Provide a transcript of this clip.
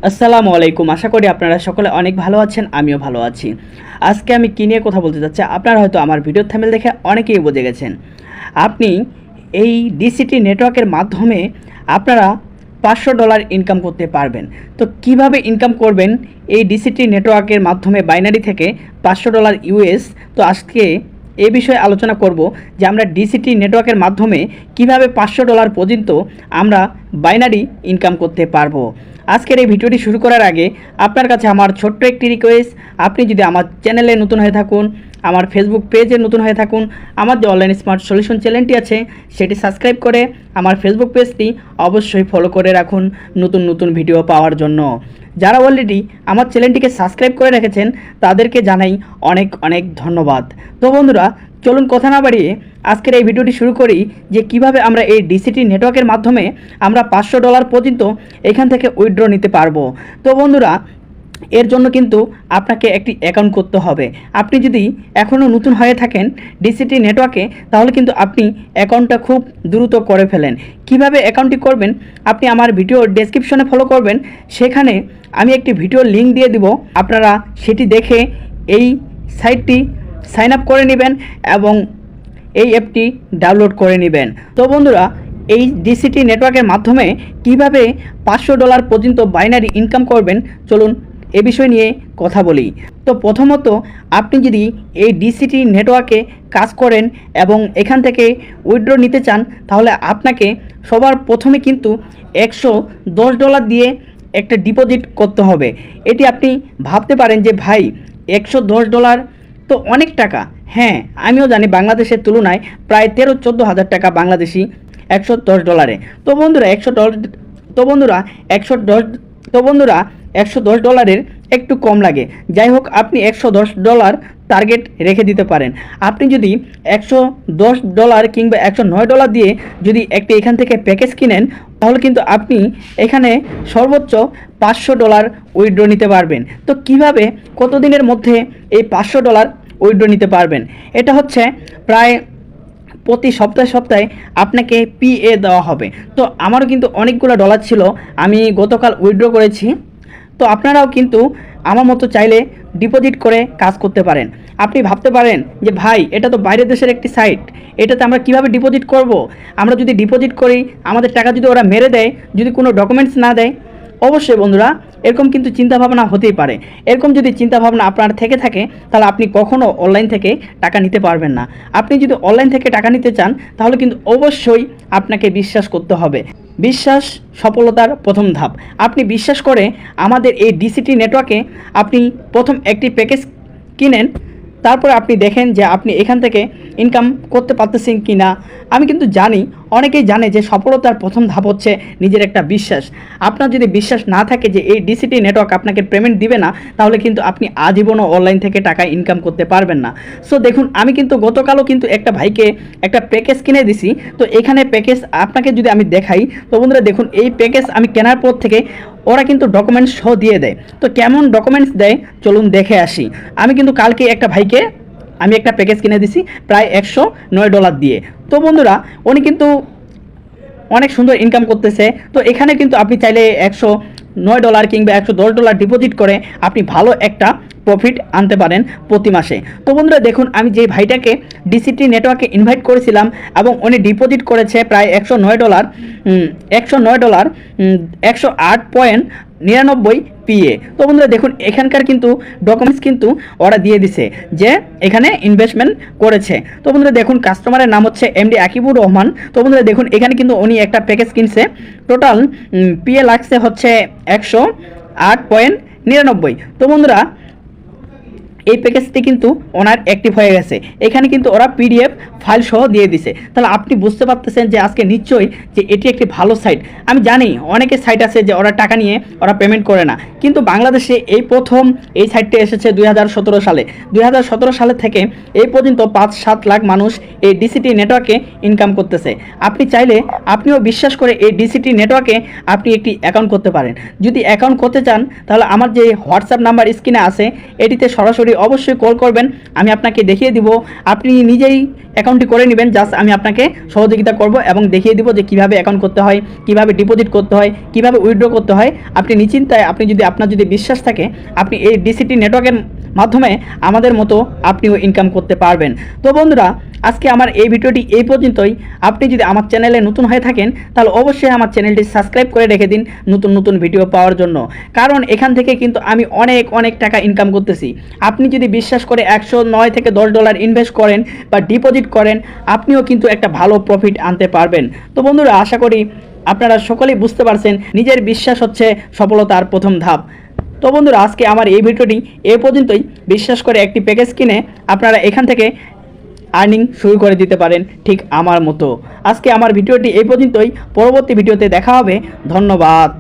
আসসালামু আলাইকুম। আশা করি আপনারা সকলে অনেক ভালো আছেন, আমিও ভালো আছি। আজকে আমি কী নিয়ে কথা বলতে চাচ্ছি, আপনারা হয়তো আমার ভিডিওর থাম্বনেল দেখে অনেকেই বুঝে গেছেন। আপনি এই ডিসিটি নেটওয়ার্কের মাধ্যমে আপনারা $500 ইনকাম করতে পারবেন। তো কিভাবে ইনকাম করবেন এই ডিসিটি নেটওয়ার্কের মাধ্যমে বাইনারি থেকে $500 ইউএস? তো আজকে এই বিষয়ে আলোচনা করব যে আমরা ডিসিটি নেটওয়ার্কের মাধ্যমে কিভাবে $500 পর্যন্ত আমরা বাইনারি ইনকাম করতে পারবো। আজকের এই ভিডিওটি শুরু করার আগে আপনার কাছে আমার ছোট্ট একটি রিকোয়েস্ট, আপনি যদি আমার চ্যানেলে নতুন হয়ে থাকুন, আমার ফেসবুক পেজে নতুন হয়ে থাকুন, আমার যে অনলাইন স্মার্ট সলিউশন চ্যানেলটি আছে সেটি সাবস্ক্রাইব করে আমার ফেসবুক পেজটি অবশ্যই ফলো করে রাখুন নতুন নতুন ভিডিও পাওয়ার জন্য। যারা অলরেডি আমার চ্যানেলটিকে সাবস্ক্রাইব করে রেখেছেন তাদেরকে জানাই অনেক অনেক ধন্যবাদ। তো বন্ধুরা, চলুন কথা না বাড়িয়ে আজকের এই ভিডিওটি শুরু করি যে কিভাবে আমরা এই ডিসিটি নেটওয়ার্কের মাধ্যমে আমরা $500 পর্যন্ত এখান থেকে উইথড্র নিতে পারবো। তো বন্ধুরা, এর জন্য কিন্তু আপনাকে একটি অ্যাকাউন্ট করতে হবে। আপনি যদি এখনও নতুন হয়ে থাকেন ডিসিটি নেটওয়ার্কে, তাহলে কিন্তু আপনি অ্যাকাউন্টটা খুব দ্রুত করে ফেলেন। কিভাবে অ্যাকাউন্টটি করবেন, আপনি আমার ভিডিও ডেসক্রিপশনে ফলো করবেন, সেখানে আমি একটি ভিডিও লিঙ্ক দিয়ে দিব। আপনারা সেটি দেখে এই সাইটটি সাইন আপ করে নেবেন এবং এই অ্যাপটি ডাউনলোড করে নেবেন। তো বন্ধুরা, এই ডিসিটি নেটওয়ার্কের মাধ্যমে কিভাবে $500 পর্যন্ত বাইনারি ইনকাম করবেন, চলুন এ বিষয় নিয়ে কথা বলি। তো প্রথমত, আপনি যদি এই ডিসিটি নেটওয়ার্কে কাজ করেন এবং এখান থেকে উইথড্র নিতে চান, তাহলে আপনাকে সবার প্রথমে কিন্তু $110 দিয়ে একটা ডিপোজিট করতে হবে। এটি আপনি ভাবতে পারেন যে ভাই $110 তো অনেক টাকা। হ্যাঁ, আমিও জানি বাংলাদেশের তুলনায় প্রায় 13-14 হাজার টাকা বাংলাদেশি $110। তো বন্ধুরা $110 একটু কম লাগে। যাই হোক, আপনি $110 টার্গেট রেখে দিতে পারেন। আপনি যদি $110 কিংবা $109 দিয়ে যদি একটি এখান থেকে প্যাকেজ কিনেন, তাহলে কিন্তু আপনি এখানে সর্বোচ্চ $500 উইথড্র নিতে পারবেন। তো কিভাবে, কতদিনের মধ্যে এই $500 উইথড্র নিতে পারবেন? এটা হচ্ছে প্রায় প্রতি সপ্তাহে আপনাকে পিএ দেওয়া হবে। তো আমারও কিন্তু অনেকগুলো ডলার ছিল, আমি গতকাল উইথড্র করেছি। তো আপনারাও কিন্তু আমার মতো চাইলে ডিপোজিট করে কাজ করতে পারেন। আপনি ভাবতে পারেন যে ভাই, এটা তো বাইরের দেশের একটি সাইট, এটাতে আমরা কিভাবে ডিপোজিট করব? আমরা যদি ডিপোজিট করি, আমাদের টাকা যদি ওরা মেরে দেয়, যদি কোনো ডকুমেন্টস না দেয়। অবশ্যই বন্ধুরা, এরকম কিন্তু চিন্তাভাবনা হতেই পারে। এরকম যদি চিন্তাভাবনা আপনার থেকে থাকে, তাহলে আপনি কখনও অনলাইন থেকে টাকা নিতে পারবেন না। আপনি যদি অনলাইন থেকে টাকা নিতে চান, তাহলে কিন্তু অবশ্যই আপনাকে বিশ্বাস করতে হবে। বিশ্বাস সফলতার প্রথম ধাপ। আপনি বিশ্বাস করে আমাদের এই ডিসিটি নেটওয়ার্কে আপনি প্রথম একটি প্যাকেজ কিনেন, তারপরে আপনি দেখেন যে আপনি এখান থেকে ইনকাম করতে পারতেছেন কি না। আমি কিন্তু জানি, অনেকেই জানে যে সফলতার প্রথম ধাপ হচ্ছে নিজের একটা বিশ্বাস। আপনার যদি বিশ্বাস না থাকে যে এই ডিসিটি নেটওয়ার্ক আপনাকে পেমেন্ট দিবে না, তাহলে কিন্তু আপনি আজীবনও অনলাইন থেকে টাকা ইনকাম করতে পারবেন না। সো দেখুন, আমি কিন্তু গতকালও কিন্তু একটা ভাইকে একটা প্যাকেজ কিনে দিছি। তো এখানে প্যাকেজ আপনাকে যদি আমি দেখাই, তো বন্ধুরা দেখুন, এই প্যাকেজ আমি কেনার পর থেকে ওরা কিন্তু ডকুমেন্টস সহ দিয়ে দেয়। তো কেমন ডকুমেন্টস দেয় চলুন দেখে আসি। আমি কিন্তু কালকে একটা ভাইকে আমি একটা প্যাকেজ কিনে দিছি প্রায় $109 দিয়ে। তো বন্ধুরা, উনি কিন্তু অনেক সুন্দর ইনকাম করতেছে। তো এখানে কিন্তু আপনি চাইলে $109 কিংবা $110 ডিপোজিট করে আপনি ভালো একটা প্রফিট আনতে পারেন প্রতি মাসে। তো বন্ধুরা দেখুন, আমি যে ভাইটাকে ডিসিটি নেটওয়ার্কে ইনভাইট করেছিলাম এবং উনি ডিপোজিট করেছে প্রায় $109, 108.99 পিএ। তো বন্ধুরা দেখুন, এখানকার কিন্তু ডকুমেন্টস কিন্তু ওরা দিয়ে দিছে যে এখানে ইনভেস্টমেন্ট করেছে। তো বন্ধুরা দেখুন, কাস্টমারের নাম হচ্ছে এমডি আকিবুর রহমান। তো বন্ধুরা দেখুন, এখানে কিন্তু উনি একটা প্যাকেজ কিনছে, টোটাল পিএ লাগছে হচ্ছে 108.99। তো বন্ধুরা, এই প্যাকেজটি কিন্তু ওনার অ্যাক্টিভ হয়ে গেছে। এখানে কিন্তু ওরা পিডিএফ ফাইল সহ দিয়ে দিছে। তাহলে আপনি বুঝতে পারতেছেন যে আজকে নিশ্চয়ই যে এটি একটি ভালো সাইট। আমি জানি অনেকে সাইট আছে যে ওরা টাকা নিয়ে ওরা পেমেন্ট করে না, কিন্তু বাংলাদেশে এই প্রথম এই সাইটটি এসেছে 2017 সালে। 2017 সালে থেকে এই পর্যন্ত 5-7 লাখ মানুষ এই ডিসিটি নেটওয়ার্কে ইনকাম করতেছে। আপনি চাইলে আপনিও বিশ্বাস করে এই ডিসিটি নেটওয়ার্কে আপনি একটি অ্যাকাউন্ট করতে পারেন। যদি অ্যাকাউন্ট করতে চান, তাহলে আমার যে হোয়াটসঅ্যাপ নাম্বার স্ক্রিনে আছে, এটিতে সরাসরি অবশ্যই কল করবেন, আমি আপনাকে দেখিয়ে দিব। আপনি নিজেই অ্যাকাউন্টটি করে নেবেন, জাস্ট আমি আপনাকে সহযোগিতা করব এবং দেখিয়ে দিব যে কীভাবে অ্যাকাউন্ট করতে হয়, কীভাবে ডিপোজিট করতে হয়, কীভাবে উইথড্র করতে হয়। আপনি নিশ্চিন্তায়, আপনার যদি বিশ্বাস থাকে, আপনি এই ডিসিটি নেটওয়ার্কের মাধ্যমে আমাদের মতো আপনিও ইনকাম করতে পারবেন। তো বন্ধুরা, আজকে আমার এই ভিডিওটি এই পর্যন্তই। আপনি যদি আমার চ্যানেলে নতুন হয়ে থাকেন তাহলে অবশ্যই আমার চ্যানেলটি সাবস্ক্রাইব করে রেখে দিন নতুন নতুন ভিডিও পাওয়ার জন্য, কারণ এখান থেকে কিন্তু আমি অনেক টাকা ইনকাম করতেছি। আপনি যদি বিশ্বাস করে $109 থেকে $10 ইনভেস্ট করেন বা ডিপোজিট করেন, আপনিও কিন্তু একটা ভালো প্রফিট আনতে পারবেন। তো বন্ধুরা, আশা করি আপনারা সকলেই বুঝতে পারছেন, নিজের বিশ্বাস হচ্ছে সফলতার প্রথম ধাপ। তো বন্ধুরা, আজকে আমার এই ভিডিওটি এ পর্যন্তই। বিশ্বাস করে একটি প্যাকেজ কিনে আপনারা এখান থেকে আর্নিং শুরু করে দিতে পারেন ঠিক আমার মতো। আজকে আমার ভিডিওটি এই পর্যন্তই, পরবর্তী ভিডিওতে দেখা হবে। ধন্যবাদ।